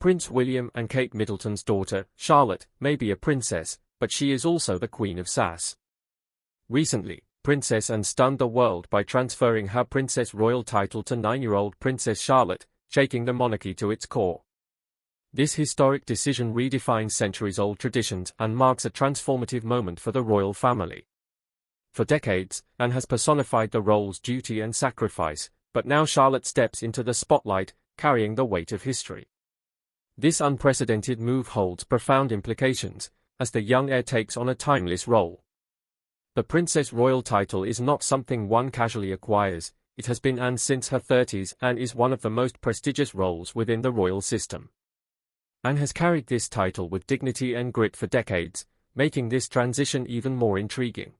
Prince William and Kate Middleton's daughter, Charlotte, may be a princess, but she is also the Queen of Sass. Recently, Princess Anne stunned the world by transferring her Princess Royal title to 9-year-old Princess Charlotte, shaking the monarchy to its core. This historic decision redefines centuries-old traditions and marks a transformative moment for the royal family. For decades, Anne has personified the roles duty and sacrifice, but now Charlotte steps into the spotlight, carrying the weight of history. This unprecedented move holds profound implications, as the young heir takes on a timeless role. The Princess Royal title is not something one casually acquires. It has been Anne's since her 30s and is one of the most prestigious roles within the royal system. Anne has carried this title with dignity and grit for decades, making this transition even more intriguing.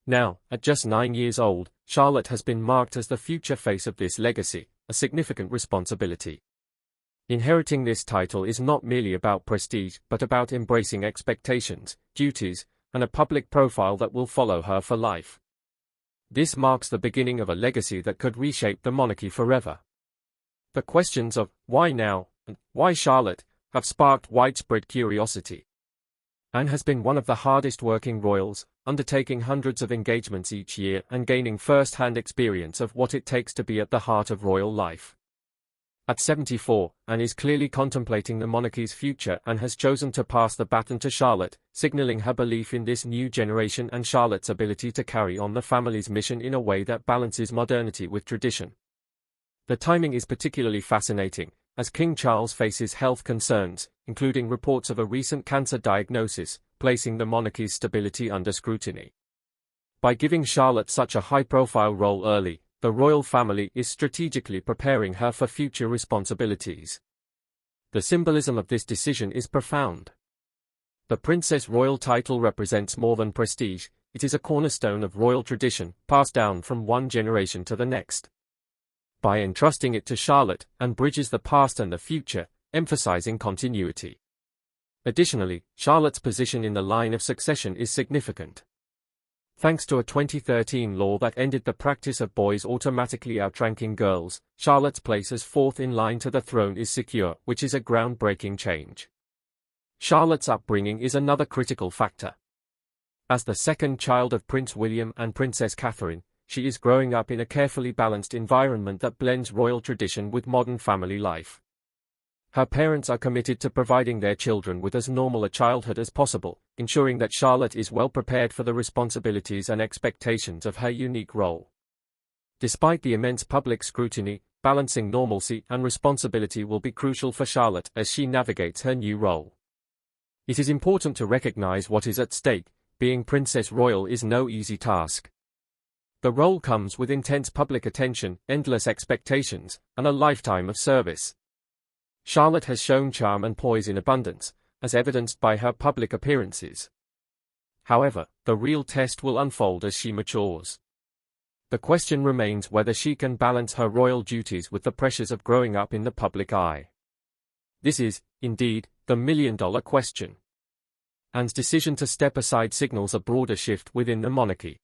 Now, at just 9 years old, Charlotte has been marked as the future face of this legacy, a significant responsibility. Inheriting this title is not merely about prestige but about embracing expectations, duties, and a public profile that will follow her for life. This marks the beginning of a legacy that could reshape the monarchy forever. The questions of why now and why Charlotte have sparked widespread curiosity. Anne has been one of the hardest-working royals, undertaking hundreds of engagements each year and gaining first-hand experience of what it takes to be at the heart of royal life. At 74, Anne is clearly contemplating the monarchy's future and has chosen to pass the baton to Charlotte, signaling her belief in this new generation and Charlotte's ability to carry on the family's mission in a way that balances modernity with tradition. The timing is particularly fascinating, as King Charles faces health concerns, including reports of a recent cancer diagnosis, placing the monarchy's stability under scrutiny. By giving Charlotte such a high-profile role early, the royal family is strategically preparing her for future responsibilities. The symbolism of this decision is profound. The Princess Royal title represents more than prestige, it is a cornerstone of royal tradition, passed down from one generation to the next. By entrusting it to Charlotte, Anne bridges the past and the future, emphasizing continuity. Additionally, Charlotte's position in the line of succession is significant. Thanks to a 2013 law that ended the practice of boys automatically outranking girls, Charlotte's place as fourth in line to the throne is secure, which is a groundbreaking change. Charlotte's upbringing is another critical factor. As the second child of Prince William and Princess Catherine, she is growing up in a carefully balanced environment that blends royal tradition with modern family life. Her parents are committed to providing their children with as normal a childhood as possible, ensuring that Charlotte is well prepared for the responsibilities and expectations of her unique role. Despite the immense public scrutiny, balancing normalcy and responsibility will be crucial for Charlotte as she navigates her new role. It is important to recognize what is at stake. Being Princess Royal is no easy task. The role comes with intense public attention, endless expectations, and a lifetime of service. Charlotte has shown charm and poise in abundance, as evidenced by her public appearances. However, the real test will unfold as she matures. The question remains whether she can balance her royal duties with the pressures of growing up in the public eye. This is, indeed, the million-dollar question. Anne's decision to step aside signals a broader shift within the monarchy.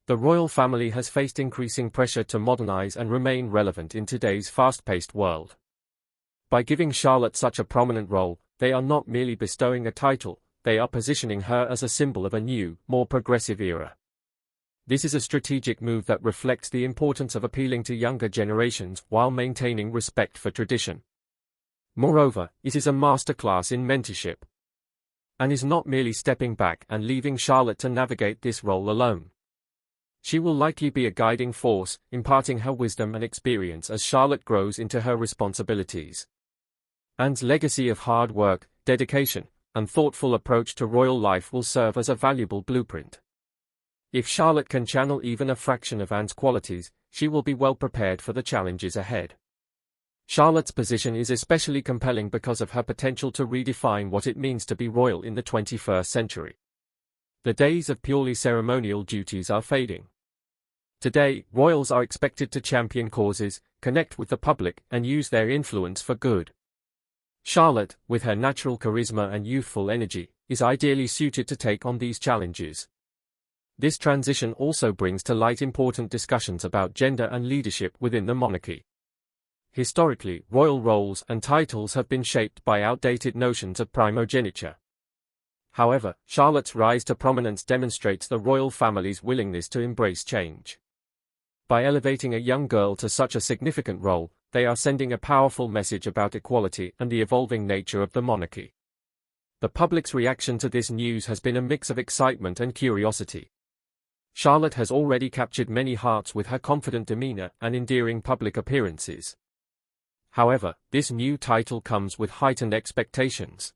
The royal family has faced increasing pressure to modernize and remain relevant in today's fast-paced world. By giving Charlotte such a prominent role, they are not merely bestowing a title, they are positioning her as a symbol of a new, more progressive era. This is a strategic move that reflects the importance of appealing to younger generations while maintaining respect for tradition. Moreover, it is a masterclass in mentorship. Anne is not merely stepping back and leaving Charlotte to navigate this role alone. She will likely be a guiding force, imparting her wisdom and experience as Charlotte grows into her responsibilities. Anne's legacy of hard work, dedication, and thoughtful approach to royal life will serve as a valuable blueprint. If Charlotte can channel even a fraction of Anne's qualities, she will be well prepared for the challenges ahead. Charlotte's position is especially compelling because of her potential to redefine what it means to be royal in the 21st century. The days of purely ceremonial duties are fading. Today, royals are expected to champion causes, connect with the public, and use their influence for good. Charlotte, with her natural charisma and youthful energy, is ideally suited to take on these challenges. This transition also brings to light important discussions about gender and leadership within the monarchy. Historically, royal roles and titles have been shaped by outdated notions of primogeniture. However, Charlotte's rise to prominence demonstrates the royal family's willingness to embrace change. By elevating a young girl to such a significant role, they are sending a powerful message about equality and the evolving nature of the monarchy. The public's reaction to this news has been a mix of excitement and curiosity. Charlotte has already captured many hearts with her confident demeanor and endearing public appearances. However, this new title comes with heightened expectations.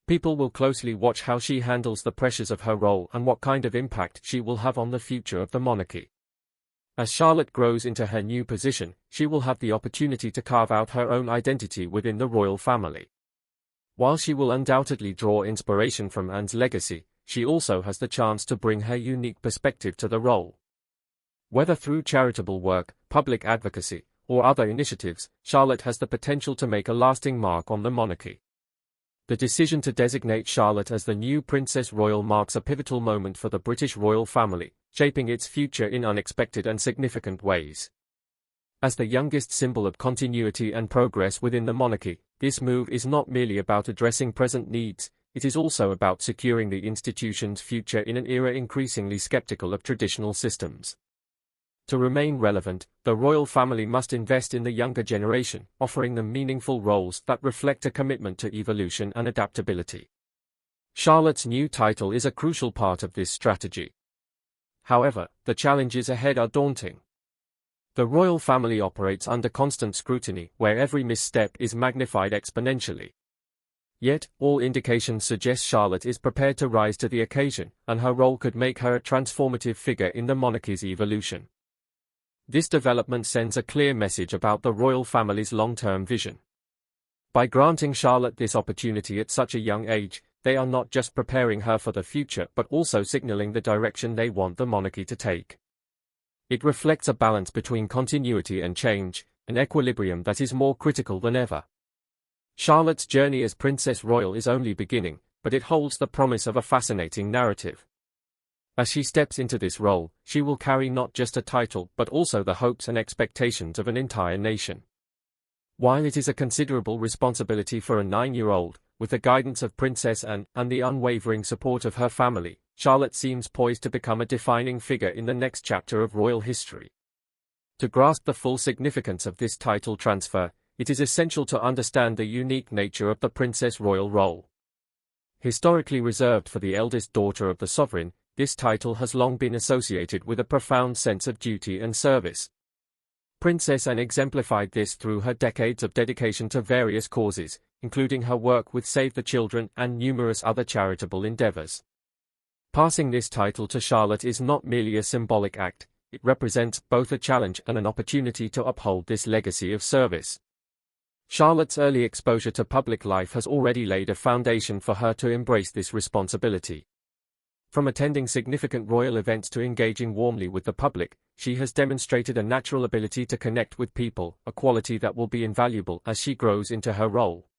People will closely watch how she handles the pressures of her role and what kind of impact she will have on the future of the monarchy. As Charlotte grows into her new position, she will have the opportunity to carve out her own identity within the royal family. While she will undoubtedly draw inspiration from Anne's legacy, she also has the chance to bring her unique perspective to the role. Whether through charitable work, public advocacy, or other initiatives, Charlotte has the potential to make a lasting mark on the monarchy. The decision to designate Charlotte as the new Princess Royal marks a pivotal moment for the British royal family, shaping its future in unexpected and significant ways. As the youngest symbol of continuity and progress within the monarchy, this move is not merely about addressing present needs, it is also about securing the institution's future in an era increasingly skeptical of traditional systems. To remain relevant, the royal family must invest in the younger generation, offering them meaningful roles that reflect a commitment to evolution and adaptability. Charlotte's new title is a crucial part of this strategy. However, the challenges ahead are daunting. The royal family operates under constant scrutiny, where every misstep is magnified exponentially. Yet, all indications suggest Charlotte is prepared to rise to the occasion, and her role could make her a transformative figure in the monarchy's evolution. This development sends a clear message about the royal family's long-term vision. By granting Charlotte this opportunity at such a young age, they are not just preparing her for the future but also signaling the direction they want the monarchy to take. It reflects a balance between continuity and change, an equilibrium that is more critical than ever. Charlotte's journey as Princess Royal is only beginning, but it holds the promise of a fascinating narrative. As she steps into this role, she will carry not just a title but also the hopes and expectations of an entire nation. While it is a considerable responsibility for a 9-year-old, with the guidance of Princess Anne and the unwavering support of her family, Charlotte seems poised to become a defining figure in the next chapter of royal history. To grasp the full significance of this title transfer, it is essential to understand the unique nature of the Princess Royal role. Historically reserved for the eldest daughter of the sovereign, this title has long been associated with a profound sense of duty and service. Princess Anne exemplified this through her decades of dedication to various causes, including her work with Save the Children and numerous other charitable endeavors. Passing this title to Charlotte is not merely a symbolic act, it represents both a challenge and an opportunity to uphold this legacy of service. Charlotte's early exposure to public life has already laid a foundation for her to embrace this responsibility. From attending significant royal events to engaging warmly with the public, she has demonstrated a natural ability to connect with people, a quality that will be invaluable as she grows into her role.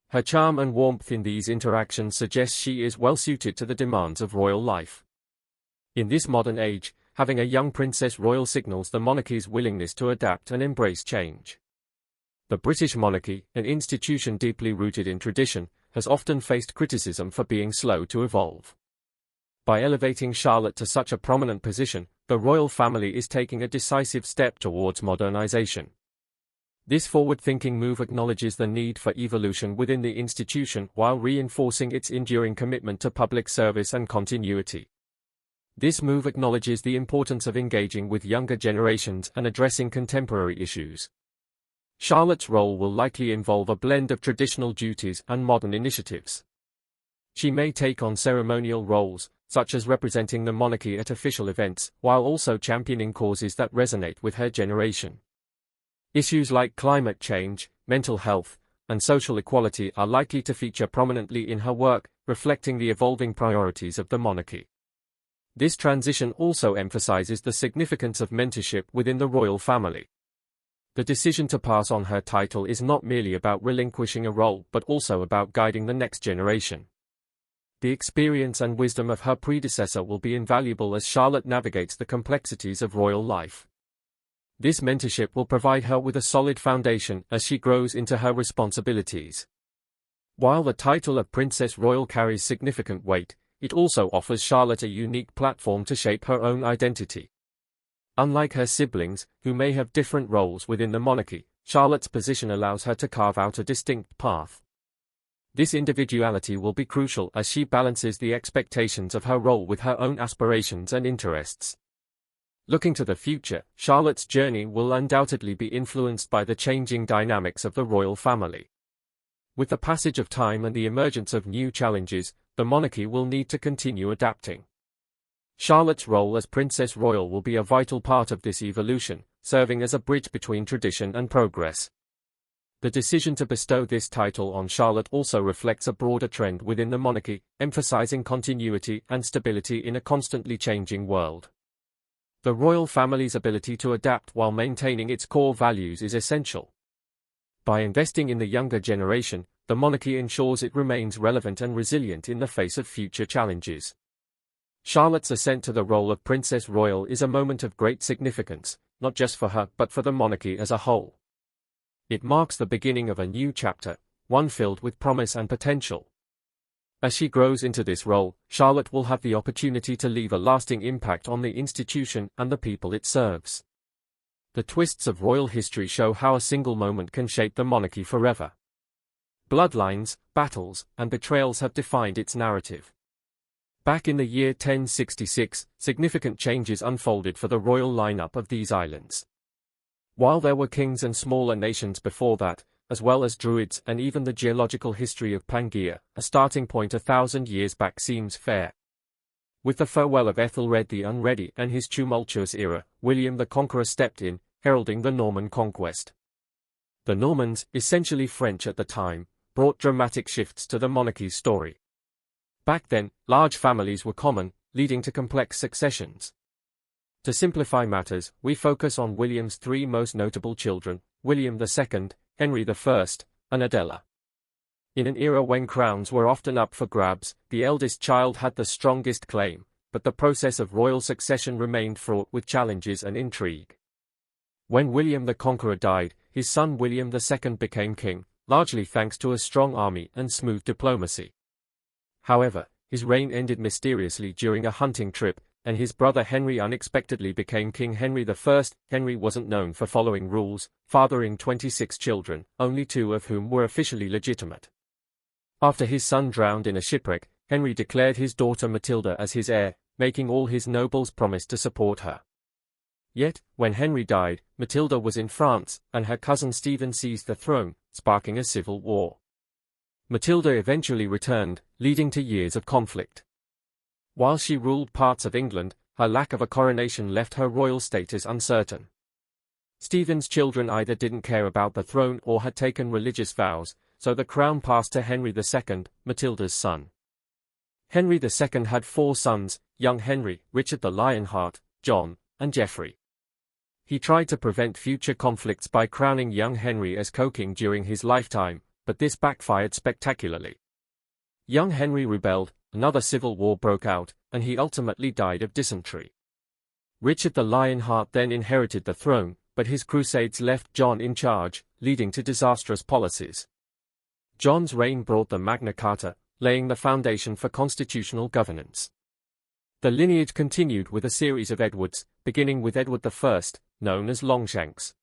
Her charm and warmth in these interactions suggest she is well suited to the demands of royal life. In this modern age, having a young Princess Royal signals the monarchy's willingness to adapt and embrace change. The British monarchy, an institution deeply rooted in tradition, has often faced criticism for being slow to evolve. By elevating Charlotte to such a prominent position, the royal family is taking a decisive step towards modernization. This forward-thinking move acknowledges the need for evolution within the institution while reinforcing its enduring commitment to public service and continuity. This move acknowledges the importance of engaging with younger generations and addressing contemporary issues. Charlotte's role will likely involve a blend of traditional duties and modern initiatives. She may take on ceremonial roles, such as representing the monarchy at official events, while also championing causes that resonate with her generation. Issues like climate change, mental health, and social equality are likely to feature prominently in her work, reflecting the evolving priorities of the monarchy. This transition also emphasizes the significance of mentorship within the royal family. The decision to pass on her title is not merely about relinquishing a role but also about guiding the next generation. The experience and wisdom of her predecessor will be invaluable as Charlotte navigates the complexities of royal life. This mentorship will provide her with a solid foundation as she grows into her responsibilities. While the title of Princess Royal carries significant weight, it also offers Charlotte a unique platform to shape her own identity. Unlike her siblings, who may have different roles within the monarchy, Charlotte's position allows her to carve out a distinct path. This individuality will be crucial as she balances the expectations of her role with her own aspirations and interests. Looking to the future, Charlotte's journey will undoubtedly be influenced by the changing dynamics of the royal family. With the passage of time and the emergence of new challenges, the monarchy will need to continue adapting. Charlotte's role as Princess Royal will be a vital part of this evolution, serving as a bridge between tradition and progress. The decision to bestow this title on Charlotte also reflects a broader trend within the monarchy, emphasizing continuity and stability in a constantly changing world. The royal family's ability to adapt while maintaining its core values is essential. By investing in the younger generation, the monarchy ensures it remains relevant and resilient in the face of future challenges. Charlotte's ascent to the role of Princess Royal is a moment of great significance, not just for her but for the monarchy as a whole. It marks the beginning of a new chapter, one filled with promise and potential. As she grows into this role, Charlotte will have the opportunity to leave a lasting impact on the institution and the people it serves. The twists of royal history show how a single moment can shape the monarchy forever. Bloodlines, battles, and betrayals have defined its narrative. Back in the year 1066, significant changes unfolded for the royal lineup of these islands. While there were kings and smaller nations before that, as well as Druids and even the geological history of Pangaea, a starting point 1,000 years back seems fair. With the farewell of Ethelred the Unready and his tumultuous era, William the Conqueror stepped in, heralding the Norman conquest. The Normans, essentially French at the time, brought dramatic shifts to the monarchy's story. Back then, large families were common, leading to complex successions. To simplify matters, we focus on William's three most notable children, William II, Henry I, and Adela. In an era when crowns were often up for grabs, the eldest child had the strongest claim, but the process of royal succession remained fraught with challenges and intrigue. When William the Conqueror died, his son William II became king, largely thanks to a strong army and smooth diplomacy. However, his reign ended mysteriously during a hunting trip, and his brother Henry unexpectedly became King Henry I. Henry wasn't known for following rules, fathering 26 children, only 2 of whom were officially legitimate. After his son drowned in a shipwreck, Henry declared his daughter Matilda as his heir, making all his nobles promise to support her. Yet, when Henry died, Matilda was in France, and her cousin Stephen seized the throne, sparking a civil war. Matilda eventually returned, leading to years of conflict. While she ruled parts of England, her lack of a coronation left her royal status uncertain. Stephen's children either didn't care about the throne or had taken religious vows, so the crown passed to Henry II, Matilda's son. Henry II had 4 sons, young Henry, Richard the Lionheart, John, and Geoffrey. He tried to prevent future conflicts by crowning young Henry as co-king during his lifetime, but this backfired spectacularly. Young Henry rebelled, another civil war broke out, and he ultimately died of dysentery. Richard the Lionheart then inherited the throne, but his crusades left John in charge, leading to disastrous policies. John's reign brought the Magna Carta, laying the foundation for constitutional governance. The lineage continued with a series of Edwards, beginning with Edward I, known as Longshanks.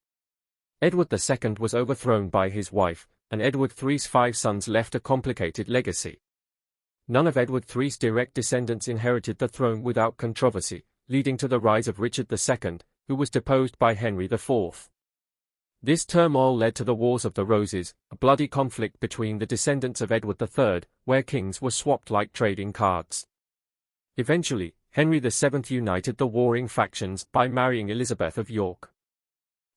Edward II was overthrown by his wife, and Edward III's 5 sons left a complicated legacy. None of Edward III's direct descendants inherited the throne without controversy, leading to the rise of Richard II, who was deposed by Henry IV. This turmoil led to the Wars of the Roses, a bloody conflict between the descendants of Edward III, where kings were swapped like trading cards. Eventually, Henry VII united the warring factions by marrying Elizabeth of York.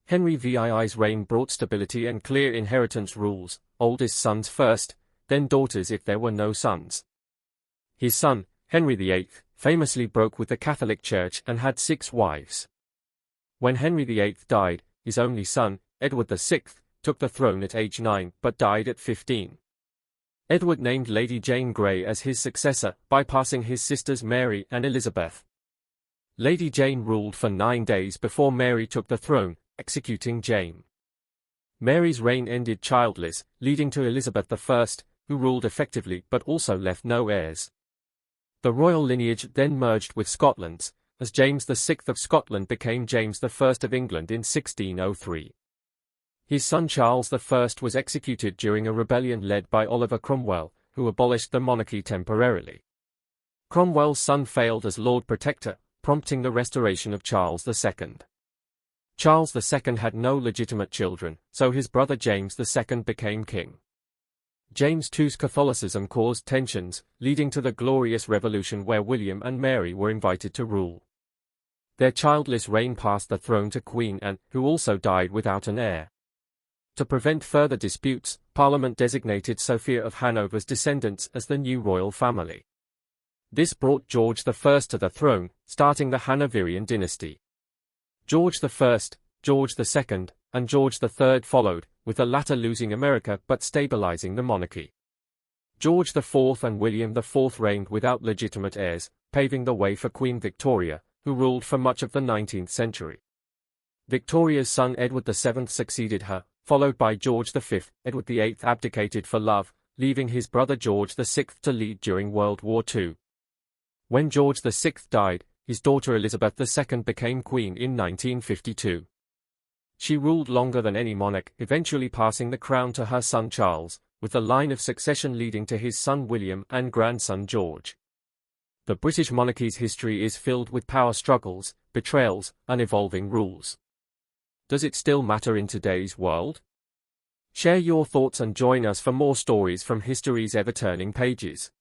Henry VII's reign brought stability and clear inheritance rules, oldest sons first, then daughters if there were no sons. His son, Henry VIII, famously broke with the Catholic Church and had 6 wives. When Henry VIII died, his only son, Edward VI, took the throne at age 9 but died at 15. Edward named Lady Jane Grey as his successor, bypassing his sisters Mary and Elizabeth. Lady Jane ruled for 9 days before Mary took the throne, executing James. Mary's reign ended childless, leading to Elizabeth I, who ruled effectively but also left no heirs. The royal lineage then merged with Scotland's, as James VI of Scotland became James I of England in 1603. His son Charles I was executed during a rebellion led by Oliver Cromwell, who abolished the monarchy temporarily. Cromwell's son failed as Lord Protector, prompting the restoration of Charles II. Charles II had no legitimate children, so his brother James II became king. James II's Catholicism caused tensions, leading to the Glorious Revolution where William and Mary were invited to rule. Their childless reign passed the throne to Queen Anne, who also died without an heir. To prevent further disputes, Parliament designated Sophia of Hanover's descendants as the new royal family. This brought George I to the throne, starting the Hanoverian dynasty. George I, George II, and George III followed, with the latter losing America but stabilizing the monarchy. George IV and William IV reigned without legitimate heirs, paving the way for Queen Victoria, who ruled for much of the 19th century. Victoria's son Edward VII succeeded her, followed by George V. Edward VIII abdicated for love, leaving his brother George VI to lead during World War II. When George VI died, his daughter Elizabeth II became queen in 1952. She ruled longer than any monarch, eventually passing the crown to her son Charles, with the line of succession leading to his son William and grandson George. The British monarchy's history is filled with power struggles, betrayals, and evolving rules. Does it still matter in today's world? Share your thoughts and join us for more stories from history's ever-turning pages.